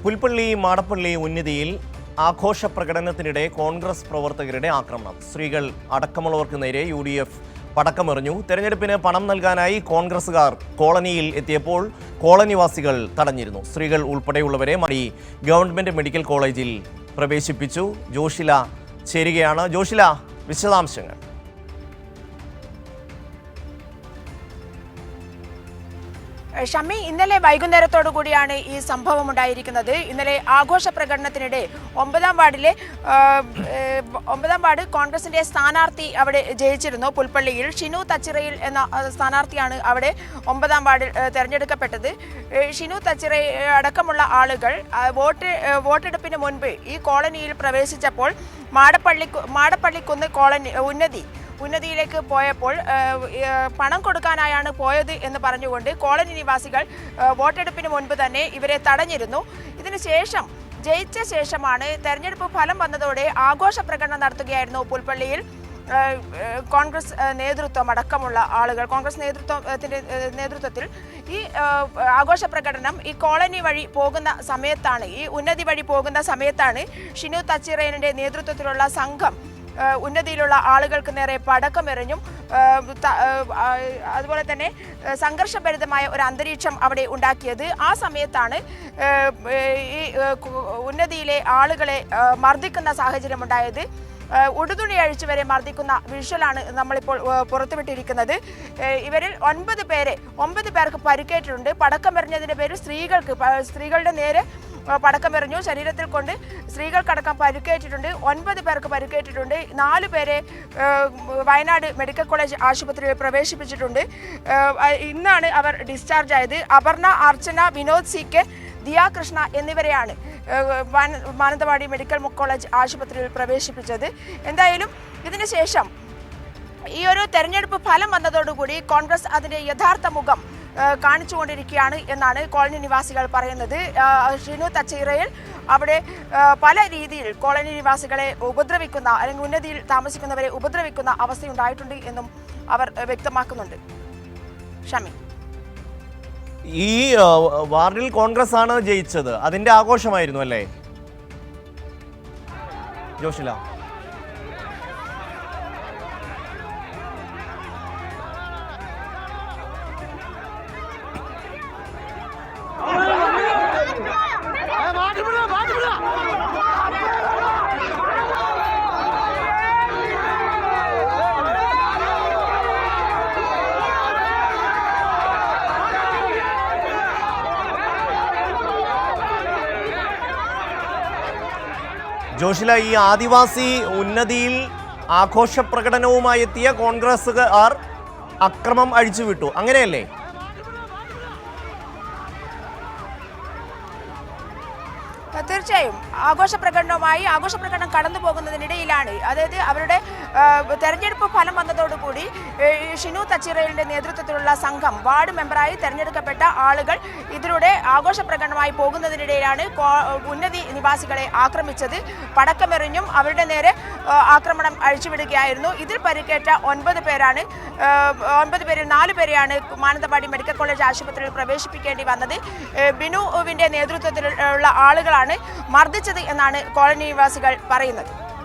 പുൽപ്പള്ളി മാടപ്പള്ളി ഉന്നതിയിൽ ആഘോഷ പ്രകടനത്തിനിടെ കോൺഗ്രസ് പ്രവർത്തകരുടെ ആക്രമണം. സ്ത്രീകൾ അടക്കമുള്ളവർക്ക് നേരെ UDF പടക്കമെറിഞ്ഞു. തെരഞ്ഞെടുപ്പിന് പണം നൽകാനായി കോൺഗ്രസുകാർ കോളനിയിൽ എത്തിയപ്പോൾ കോളനിവാസികൾ തടഞ്ഞിരുന്നു. സ്ത്രീകൾ ഉൾപ്പെടെയുള്ളവരെ ഗവൺമെന്റ് മെഡിക്കൽ കോളേജിൽ പ്രവേശിപ്പിച്ചു. ജോഷില ചേരുകയാണ്. ജോഷില, വിശദാംശങ്ങൾ. ഷമി, ഇന്നലെ വൈകുന്നേരത്തോടു കൂടിയാണ് ഈ സംഭവം ഉണ്ടായിരിക്കുന്നത്. ഇന്നലെ ആഘോഷ പ്രകടനത്തിനിടെ 9ാം വാർഡ് കോൺഗ്രസിന്റെ സ്ഥാനാർത്ഥി അവിടെ ജയിച്ചിരുന്നു. പുൽപ്പള്ളിയിൽ ഷിനു തച്ചിറയിൽ എന്ന സ്ഥാനാർത്ഥിയാണ് അവിടെ 9ാം വാർഡിൽ തെരഞ്ഞെടുക്കപ്പെട്ടത്. ഷിനു തച്ചിറ അടക്കമുള്ള ആളുകൾ വോട്ടെടുപ്പിന് മുൻപ് ഈ കോളനിയിൽ പ്രവേശിച്ചപ്പോൾ മാടപ്പള്ളിക്കുന്ന് കോളനി ഉന്നതിയിലേക്ക് പോയപ്പോൾ പണം കൊടുക്കാനായാണ് പോയത് എന്ന് പറഞ്ഞുകൊണ്ട് കോളനി നിവാസികൾ വോട്ടെടുപ്പിന് മുൻപ് തന്നെ ഇവരെ തടഞ്ഞിരുന്നു. ഇതിനുശേഷം ജയിച്ച ശേഷമാണ് തെരഞ്ഞെടുപ്പ് ഫലം വന്നതോടെ ആഘോഷ പ്രകടനം നടത്തുകയായിരുന്നു പുൽപ്പള്ളിയിൽ കോൺഗ്രസ് നേതൃത്വം അടക്കമുള്ള ആളുകൾ. കോൺഗ്രസ് നേതൃത്വത്തിൽ ഈ ആഘോഷ പ്രകടനം ഈ കോളനി വഴി പോകുന്ന സമയത്താണ്, ഈ ഉന്നതി വഴി പോകുന്ന സമയത്താണ് ഷിനു തച്ചിറയുടെ നേതൃത്വത്തിലുള്ള സംഘം ഉന്നതിയിലുള്ള ആളുകൾക്ക് നേരെ പടക്കമെറിഞ്ഞും അതുപോലെ തന്നെ സംഘർഷഭരിതമായ ഒരു അന്തരീക്ഷം അവിടെ ഉണ്ടാക്കിയത്. ആ സമയത്താണ് ഈ ഉന്നതിയിലെ ആളുകളെ മർദ്ദിക്കുന്ന സാഹചര്യം ഉണ്ടായത്. ഉടുതുണി അഴിച്ചു വരെ മർദ്ദിക്കുന്ന വിഷ്വലാണ് നമ്മളിപ്പോൾ പുറത്തുവിട്ടിരിക്കുന്നത്. ഇവരിൽ 9 പേർക്ക് പരിക്കേറ്റിട്ടുണ്ട്. പടക്കമെറിഞ്ഞതിൻ്റെ പേരിൽ സ്ത്രീകളുടെ നേരെ പടക്കമെറിഞ്ഞു. ശരീരത്തിൽ കൊണ്ട് സ്ത്രീകൾക്കടക്കം പരിക്കേറ്റിട്ടുണ്ട്. 9 പേർക്ക് പരിക്കേറ്റിട്ടുണ്ട്. 4 പേരെ വയനാട് മെഡിക്കൽ കോളേജ് ആശുപത്രിയിൽ പ്രവേശിപ്പിച്ചിട്ടുണ്ട്. ഇന്നാണ് അവർ ഡിസ്ചാർജ് ആയത്. അപർണ, അർച്ചന, വിനോദ് CK, ദിയ കൃഷ്ണ എന്നിവരെയാണ് മാനന്തവാടി മെഡിക്കൽ കോളേജ് ആശുപത്രിയിൽ പ്രവേശിപ്പിച്ചത്. എന്തായാലും ഇതിനുശേഷം ഈ ഒരു തെരഞ്ഞെടുപ്പ് ഫലം വന്നതോടുകൂടി കോൺഗ്രസ് അതിൻ്റെ യഥാർത്ഥ മുഖം കാണിച്ചുകൊണ്ടിരിക്കുകയാണ് എന്നാണ് കോളനി നിവാസികൾ പറയുന്നത്. ഷിനു തച്ചിറയിൽ അവിടെ പല രീതിയിൽ കോളനി നിവാസികളെ ഉപദ്രവിക്കുന്ന അല്ലെങ്കിൽ ഉന്നതിയിൽ താമസിക്കുന്നവരെ ഉപദ്രവിക്കുന്ന അവസ്ഥയുണ്ടായിട്ടുണ്ട് എന്നും അവർ വ്യക്തമാക്കുന്നുണ്ട്. ഷമി, ഈ വാർഡിൽ കോൺഗ്രസ് ആണ് ജയിച്ചത്. അതിന്റെ ആഘോഷമായിരുന്നു അല്ലേ ജോഷില? ജോഷില, ഈ ആദിവാസി ഉന്നതിയിൽ ആഘോഷ പ്രകടനവുമായി എത്തിയ കോൺഗ്രസുകാർ അക്രമം അഴിച്ചുവിട്ടു, അങ്ങനെയല്ലേ? തീർച്ചയായും ആഘോഷ പ്രകടനം കടന്നു പോകുന്നതിനിടയിലാണ്, അതായത് അവരുടെ തെരഞ്ഞെടുപ്പ് ഫലം വന്നതോടുകൂടി ഷിനു തച്ചിറയുടെ നേതൃത്വത്തിലുള്ള സംഘം വാർഡ് മെമ്പറായി തെരഞ്ഞെടുക്കപ്പെട്ട ആളുകൾ ഇതിലൂടെ ആഘോഷ പ്രകടനമായി പോകുന്നതിനിടയിലാണ് ഉന്നതി നിവാസികളെ ആക്രമിച്ചത്. പടക്കമെറിഞ്ഞും അവരുടെ നേരെ ആക്രമണം അഴിച്ചുവിടുകയായിരുന്നു. ഇതിൽ പരിക്കേറ്റ 9 പേരാണ്. 9 പേരിൽ 4 പേരെയാണ് മാനന്തവാടി മെഡിക്കൽ കോളേജ് ആശുപത്രിയിൽ പ്രവേശിപ്പിക്കേണ്ടി വന്നത്. ബിനുവിന്റെ നേതൃത്വത്തിലുള്ള ആളുകളാണ് മർദ്ദിച്ചത് എന്നാണ് കോളനി നിവാസികൾ പറയുന്നത്.